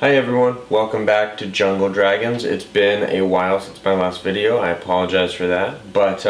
Hi everyone, welcome back to Jungle Dragons. It's been a while since my last video. I apologize for that. But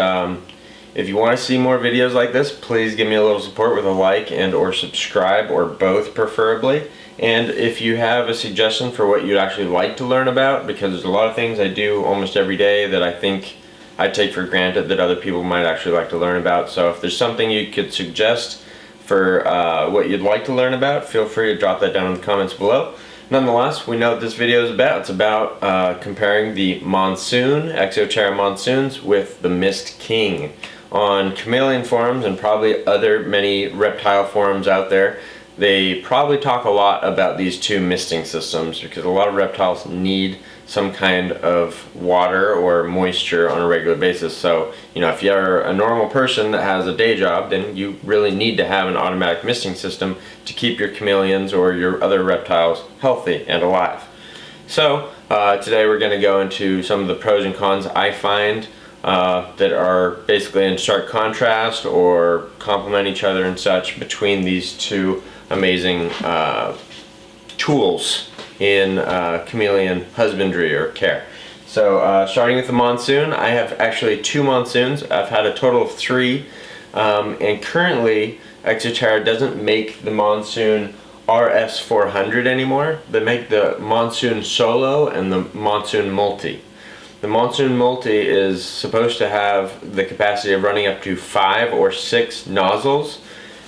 if you want to see more videos like this, please give me a little support with a like and or subscribe, or both preferably. And if you have a suggestion for what you'd actually like to learn about, because there's a lot of things I do almost every day that I think I take for granted that other people might actually like to learn about. So if there's something you could suggest for what you'd like to learn about, feel free to drop that down in the comments below. Nonetheless, we know what this video is about. It's about comparing the Monsoon, Exoterra monsoons, with the MistKing. On chameleon forums and probably other many reptile forums out there, they probably talk a lot about these two misting systems because a lot of reptiles need some kind of water or moisture on a regular basis. So, you know, if you're a normal person that has a day job, then you really need to have an automatic misting system to keep your chameleons or your other reptiles healthy and alive. So, today we're going to go into some of the pros and cons I find that are basically in stark contrast or complement each other and such between these two amazing tools in chameleon husbandry or care. So starting with the Monsoon, I have actually two Monsoons. I've had a total of three, and currently Exoterra doesn't make the Monsoon RS400 anymore. They make the Monsoon Solo and the Monsoon Multi. The Monsoon Multi is supposed to have the capacity of running up to 5 or 6 nozzles.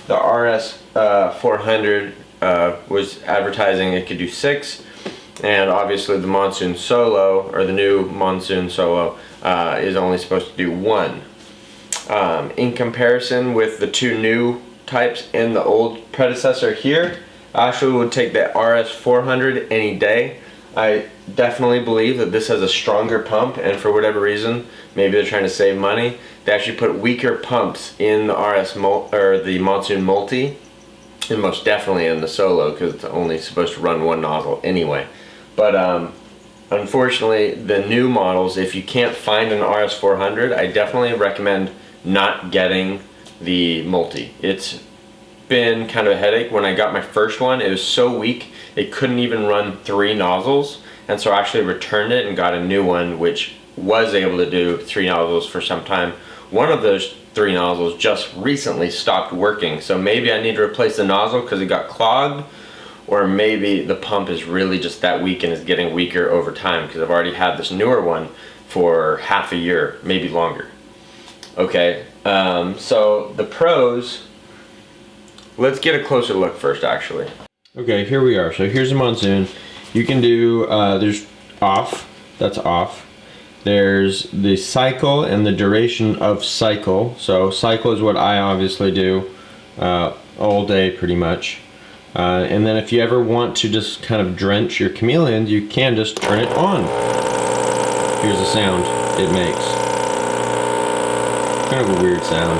The RS400 was advertising it could do 6, and obviously the Monsoon Solo, or the new Monsoon Solo, is only supposed to do 1. In comparison with the two new types in the old predecessor here, I actually would take the RS400 any day. I definitely believe that this has a stronger pump, and for whatever reason, maybe they're trying to save money, they actually put weaker pumps in the the Monsoon Multi, and most definitely in the Solo, because it's only supposed to run 1 nozzle anyway. But unfortunately, the new models, if you can't find an RS400, I definitely recommend not getting the Multi. It's been kind of a headache. When I got my first one, it was so weak it couldn't even run 3 nozzles, and so I actually returned it and got a new one which was able to do 3 nozzles for some time. One of those 3 nozzles just recently stopped working, so maybe I need to replace the nozzle because it got clogged, or maybe the pump is really just that weak and is getting weaker over time because I've already had this newer one for half a year, maybe longer. Okay, so the pros, let's get a closer look first actually. Okay, here we are. So here's the Monsoon. You can do, there's off, that's off. There's the cycle and the duration of cycle. So cycle is what I obviously do all day pretty much. And then if you ever want to just kind of drench your chameleons, you can just turn it on. Here's the sound it makes. Kind of a weird sound.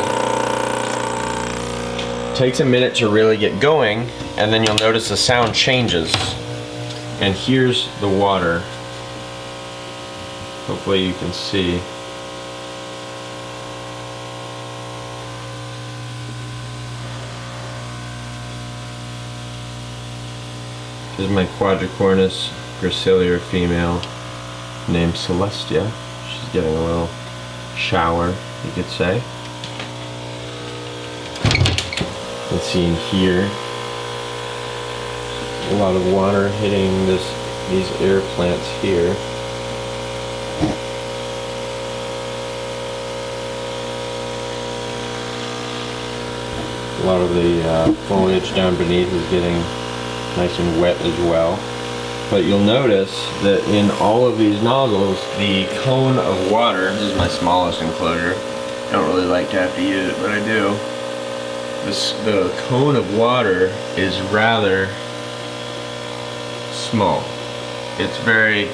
Takes a minute to really get going, and then you'll notice the sound changes. And here's the water. Hopefully you can see. This is my Quadricornis gracilior female named Celestia. She's getting a little shower, you could say. You can see in here a lot of water hitting these air plants here. A lot of the foliage down beneath is getting nice and wet as well. But you'll notice that in all of these nozzles, the cone of water, this is my smallest enclosure. I don't really like to have to use it, but I do. The cone of water is rather small. It's very,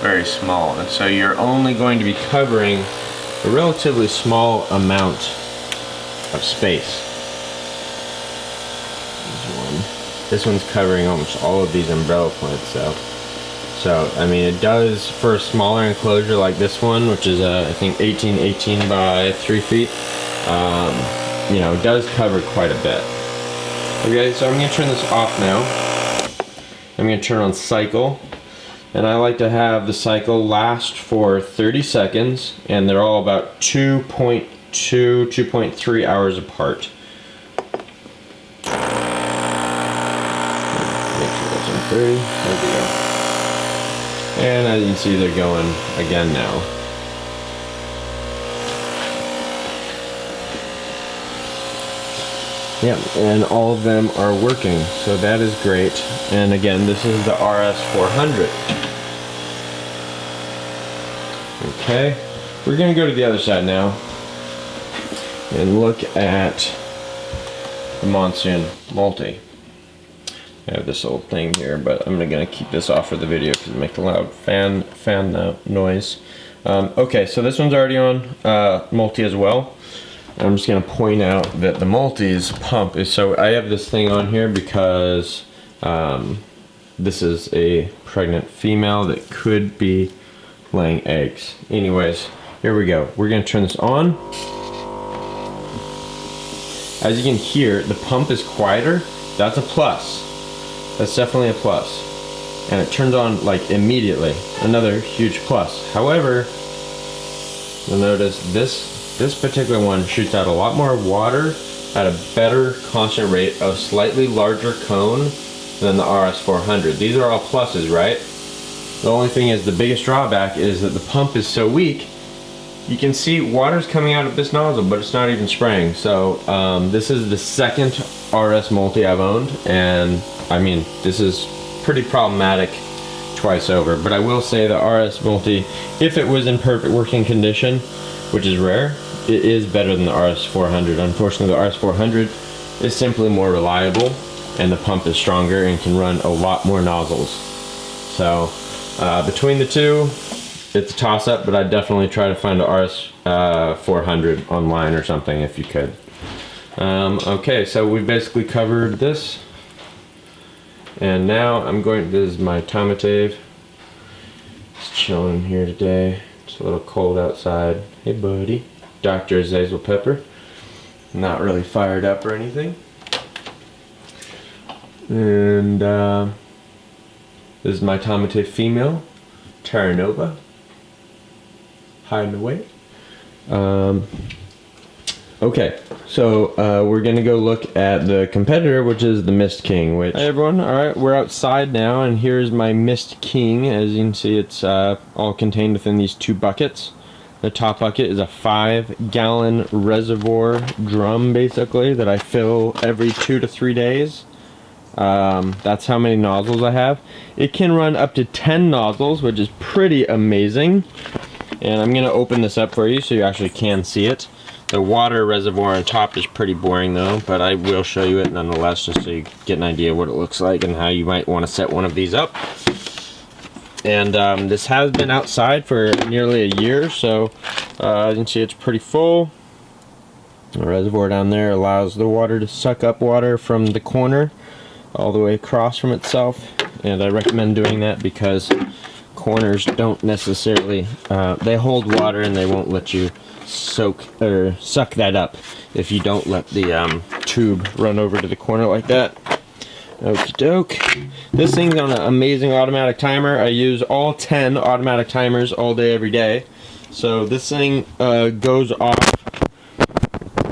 very small, and so you're only going to be covering a relatively small amount of space. This one's covering almost all of these umbrella plants, so I mean, it does, for a smaller enclosure like this one, which is I think 18 by 3 feet, you know, it does cover quite a bit. Okay, so I'm going to turn this off now. I'm going to turn on cycle, and I like to have the cycle last for 30 seconds, and they're all about 2.2, 2.3 hours apart. Make sure that's on 30. There we go. And as you can see, they're going again now. Yeah, and all of them are working, so that is great. And again, this is the RS400. Okay, we're gonna go to the other side now and look at the Monsoon Multi. I have this old thing here, but I'm gonna keep this off for the video because it makes a loud fan noise. Okay, so this one's already on multi as well. I'm just going to point out that the multi's pump is, so I have this thing on here because this is a pregnant female that could be laying eggs. Anyways, here we go. We're going to turn this on. As you can hear, the pump is quieter. That's a plus. That's definitely a plus. And it turns on like immediately. Another huge plus. However, you'll notice this particular one shoots out a lot more water at a better constant rate, a slightly larger cone than the RS400. These are all pluses, right? The only thing is, the biggest drawback is that the pump is so weak. You can see water's coming out of this nozzle, but it's not even spraying. So this is the second RS Multi I've owned, and I mean, this is pretty problematic twice over. But I will say the RS Multi, if it was in perfect working condition, which is rare, it is better than the RS400. Unfortunately, the RS400 is simply more reliable, and the pump is stronger and can run a lot more nozzles. So between the two, it's a toss-up, but I'd definitely try to find a RS400 online or something if you could. Okay, so we've basically covered this, and now this is my Tomatave. Just chilling here today. It's a little cold outside. Hey buddy. Dr. Azazel Pepper. Not really fired up or anything. And this is my Tomatave female, Terranova. Hiding away. Okay, so we're gonna go look at the competitor, which is the MistKing. Hi everyone, alright, we're outside now, and here's my MistKing. As you can see, it's all contained within these two buckets. The top bucket is a 5-gallon reservoir drum, basically, that I fill every 2 to 3 days. That's how many nozzles I have. It can run up to 10 nozzles, which is pretty amazing. And I'm gonna open this up for you so you actually can see it. The water reservoir on top is pretty boring though, but I will show you it nonetheless, just so you get an idea of what it looks like and how you might want to set one of these up. And this has been outside for nearly a year, so you can see it's pretty full. The reservoir down there allows the water to suck up water from the corner all the way across from itself, and I recommend doing that because corners don't necessarily, they hold water and they won't let you soak or suck that up if you don't let the tube run over to the corner like that. Okie doke. This thing's on an amazing automatic timer. I use all 10 automatic timers all day every day. So this thing goes off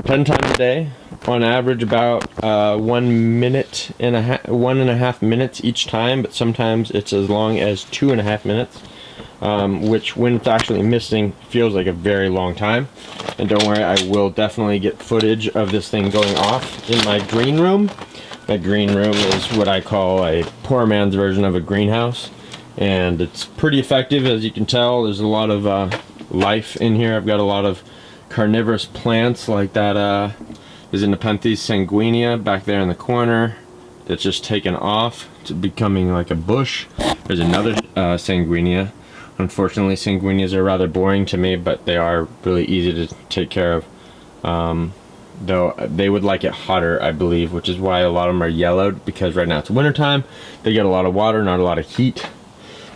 10 times a day, on average about 1.5 minutes each time, but sometimes it's as long as 2.5 minutes. Which, when it's actually misting, feels like a very long time. And don't worry, I will definitely get footage of this thing going off in my green room. My green room is what I call a poor man's version of a greenhouse, and it's pretty effective. As you can tell, there's a lot of life in here. I've got a lot of carnivorous plants like that is in the Nepenthes sanguinea back there in the corner that's just taken off to becoming like a bush. There's another sanguinea. Unfortunately, sanguinias are rather boring to me, but they are really easy to take care of. Though they would like it hotter, I believe, which is why a lot of them are yellowed, because right now it's wintertime. They get a lot of water, not a lot of heat.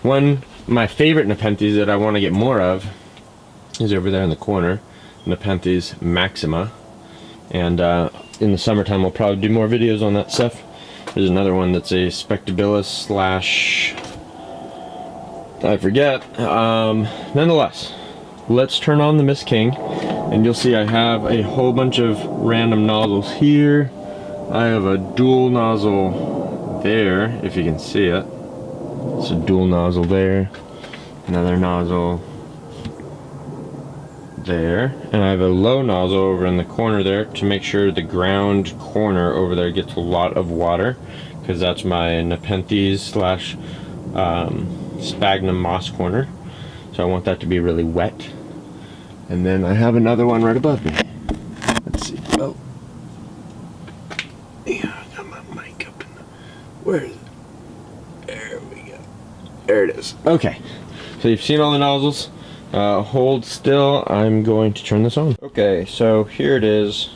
My favorite Nepenthes that I want to get more of is over there in the corner, Nepenthes maxima. And in the summertime, we'll probably do more videos on that stuff. There's another one that's a spectabilis slash, I forget. Nonetheless, let's turn on the MistKing, and you'll see I have a whole bunch of random nozzles here. I have a dual nozzle there, if you can see it. It's a dual nozzle there, another nozzle there, and I have a low nozzle over in the corner there to make sure the ground corner over there gets a lot of water, because that's my Nepenthes slash sphagnum moss corner, so I want that to be really wet. And then I have another one right above me. Let's see. Oh, yeah, I got my mic up in the, where is it? There we go. There it is. Okay, so you've seen all the nozzles. Hold still. I'm going to turn this on. Okay, so here it is.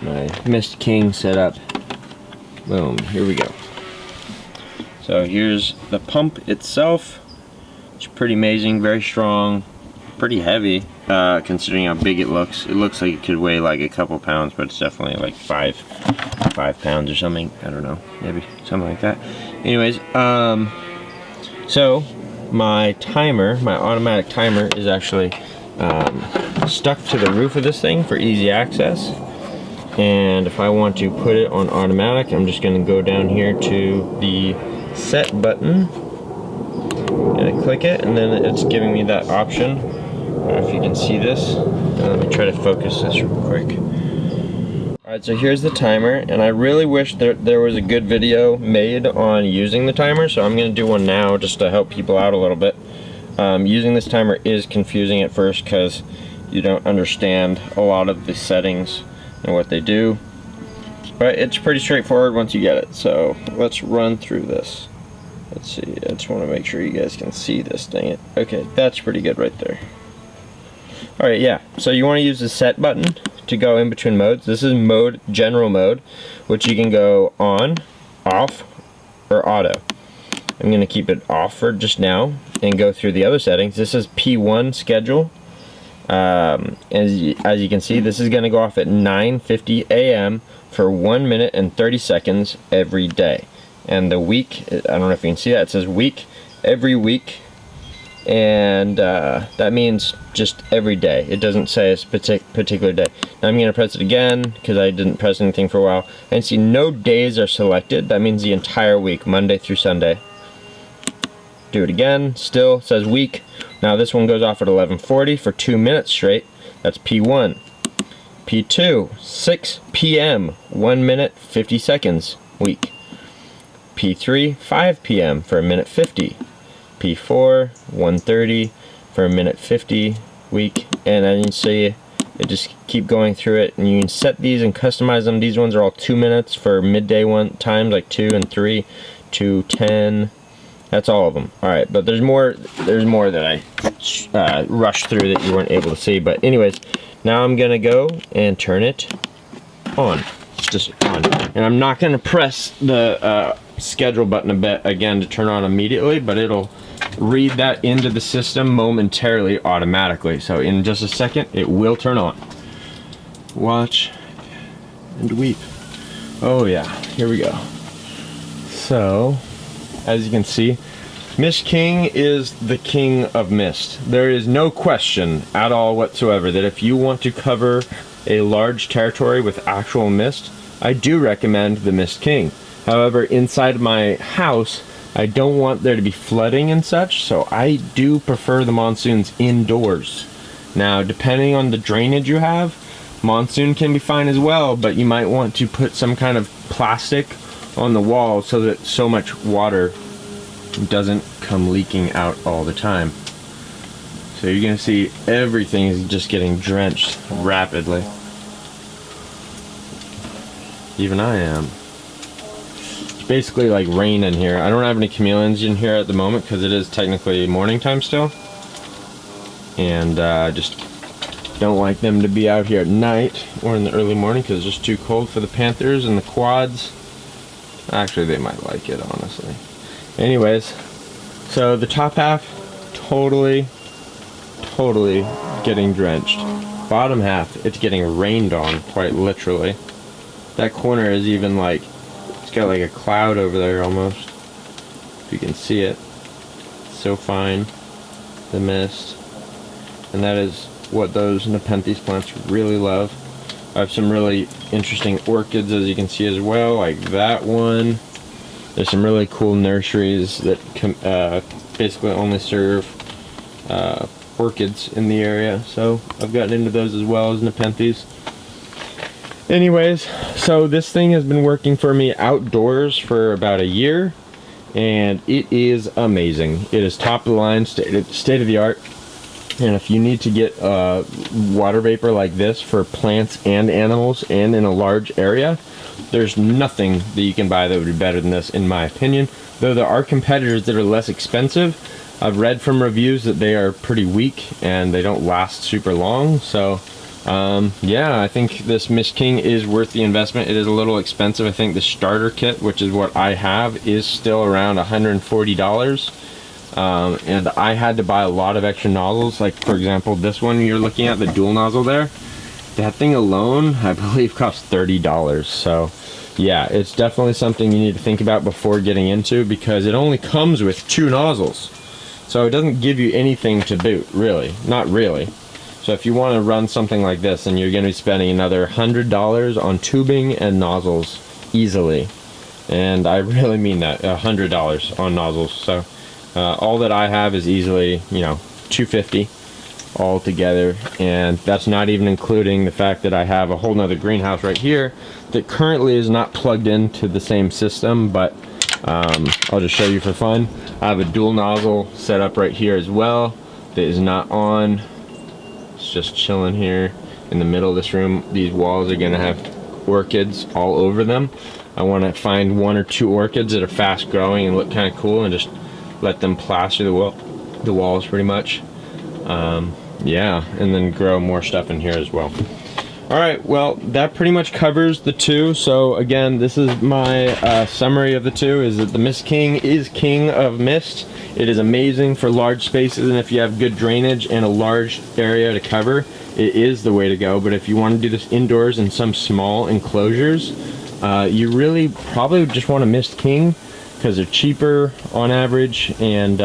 My MistKing setup. Boom, here we go. So here's the pump itself. It's pretty amazing, very strong, pretty heavy, considering how big it looks. It looks like it could weigh like a couple pounds, but it's definitely like five pounds or something. I don't know, maybe something like that. Anyways, so my timer, my automatic timer, is actually stuck to the roof of this thing for easy access. And if I want to put it on automatic, I'm just going to go down here to the set button and I click it, and then it's giving me that option. I don't know if you can see this. Let me try to focus this real quick. Alright, so here's the timer, and I really wish there was a good video made on using the timer, so I'm going to do one now just to help people out a little bit. Using this timer is confusing at first because you don't understand a lot of the settings and what they do, but it's pretty straightforward once you get it. So let's run through this. Let's see, I just want to make sure you guys can see this, dang it. Okay, that's pretty good right there. Alright, yeah, so you want to use the set button to go in between modes. This is mode, general mode, which you can go on, off, or auto. I'm going to keep it off for just now and go through the other settings. This is P1 schedule. As you can see, this is going to go off at 9:50 a.m. for 1 minute and 30 seconds every day. And the week, I don't know if you can see that, it says week, every week, and that means just every day. It doesn't say a particular day. Now I'm going to press it again because I didn't press anything for a while, and see no days are selected. That means the entire week, Monday through Sunday. Do it again, still says week. Now this one goes off at 11:40 for 2 minutes straight. That's P1. P2, 6 p.m., 1 minute 50 seconds week. P3, 5 p.m. for 1 minute 50. P4, 1:30 for 1 minute 50 week. And then you see it just keep going through it, and you can set these and customize them. These ones are all 2 minutes for midday times, like 2 and 3 to 10. That's all of them. Alright, but there's more that I rushed through that you weren't able to see. But anyways, now I'm gonna go and turn it on. Just on. And I'm not gonna press the schedule button again to turn on immediately, but it'll read that into the system momentarily automatically. So in just a second it will turn on. Watch and weep. Oh yeah, here we go. So as you can see, MistKing is the king of mist. There is no question at all whatsoever that if you want to cover a large territory with actual mist, I do recommend the MistKing. However, inside my house, I don't want there to be flooding and such, so I do prefer the Monsoons indoors. Now, depending on the drainage you have, Monsoon can be fine as well, but you might want to put some kind of plastic on the wall so that so much water doesn't come leaking out all the time. So you're gonna see everything is just getting drenched rapidly. Even I am. It's basically like rain in here. I don't have any chameleons in here at the moment because it is technically morning time still, and just don't like them to be out here at night or in the early morning because it's just too cold for the panthers and the quads. Actually, they might like it, honestly. Anyways, so the top half, totally getting drenched. Bottom half, it's getting rained on, quite literally. That corner is even like It's got like a cloud over there almost. If you can see it. It's so fine. The mist. And that is what those Nepenthes plants really love. I have some really interesting orchids, as you can see as well, like that one. There's some really cool nurseries that basically only serve orchids in the area, so I've gotten into those as well as Nepenthes. Anyways, so this thing has been working for me outdoors for about a year, and it is amazing. It is top of the line, state of the art. And if you need to get water vapor like this for plants and animals and in a large area, there's nothing that you can buy that would be better than this, in my opinion. Though there are competitors that are less expensive. I've read from reviews that they are pretty weak and they don't last super long. So yeah, I think this MistKing is worth the investment. It is a little expensive. I think the starter kit, which is what I have, is still around $140. And I had to buy a lot of extra nozzles, like for example this one you're looking at, the dual nozzle there. That thing alone I believe costs $30. So yeah, it's definitely something you need to think about before getting into, because it only comes with 2 nozzles, so it doesn't give you anything to boot, really, not really. So if you want to run something like this, then you're going to be spending another $100 on tubing and nozzles easily, and I really mean that, $100 on nozzles. So all that I have is easily, you know, $250 all together, and that's not even including the fact that I have a whole nother greenhouse right here that currently is not plugged into the same system, but I'll just show you for fun. I have a dual nozzle set up right here as well that is not on. It's just chilling here in the middle of this room. These walls are gonna have orchids all over them. I want to find 1 or 2 orchids that are fast growing and look kind of cool, and just let them plaster the walls pretty much. Yeah, and then grow more stuff in here as well. Alright, well, that pretty much covers the 2. So again, this is my summary of the 2, is that the MistKing is king of mist. It is amazing for large spaces, and if you have good drainage and a large area to cover, it is the way to go. But if you want to do this indoors in some small enclosures, you really probably just want a MistKing, because they're cheaper on average, and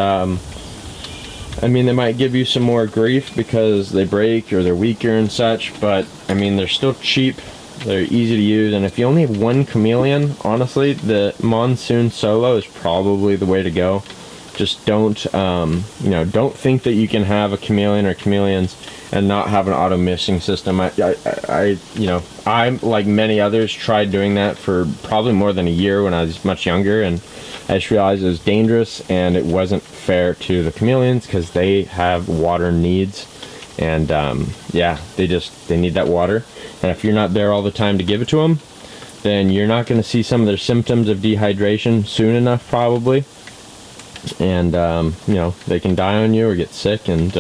I mean, they might give you some more grief because they break or they're weaker and such, but I mean, they're still cheap, they're easy to use, and if you only have 1 chameleon, honestly, the Monsoon Solo is probably the way to go. Just don't, you know, don't think that you can have a chameleon or chameleons and not have an auto misting system. You know, I, like many others, tried doing that for probably more than a year when I was much younger, and I just realized it was dangerous and it wasn't fair to the chameleons because they have water needs, and yeah, they need that water, and if you're not there all the time to give it to them, then you're not going to see some of their symptoms of dehydration soon enough, probably, and you know, they can die on you or get sick, and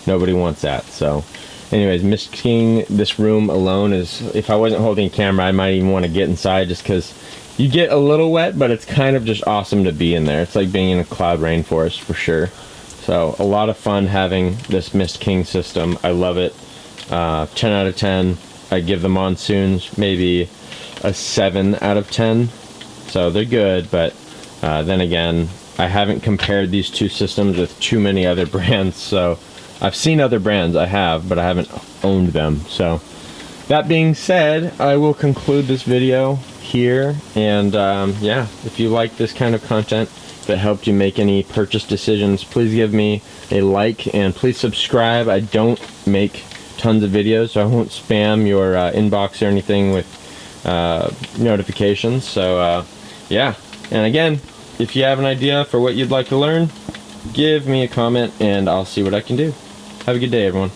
nobody wants that. So anyways, MistKing, this room alone is, if I wasn't holding a camera, I might even want to get inside, just because you get a little wet, but it's kind of just awesome to be in there. It's like being in a cloud rainforest for sure. So a lot of fun having this MistKing system. I love it. 10 out of 10. I give the Monsoons maybe a 7 out of 10. So they're good, but then again, I haven't compared these 2 systems with too many other brands. So I've seen other brands, I have, but I haven't owned them. So that being said, I will conclude this video here, and yeah, if you like this kind of content that helped you make any purchase decisions, please give me a like, and please subscribe. I don't make tons of videos, so I won't spam your inbox or anything with notifications. So yeah, and again, if you have an idea for what you'd like to learn, give me a comment and I'll see what I can do. Have a good day, everyone.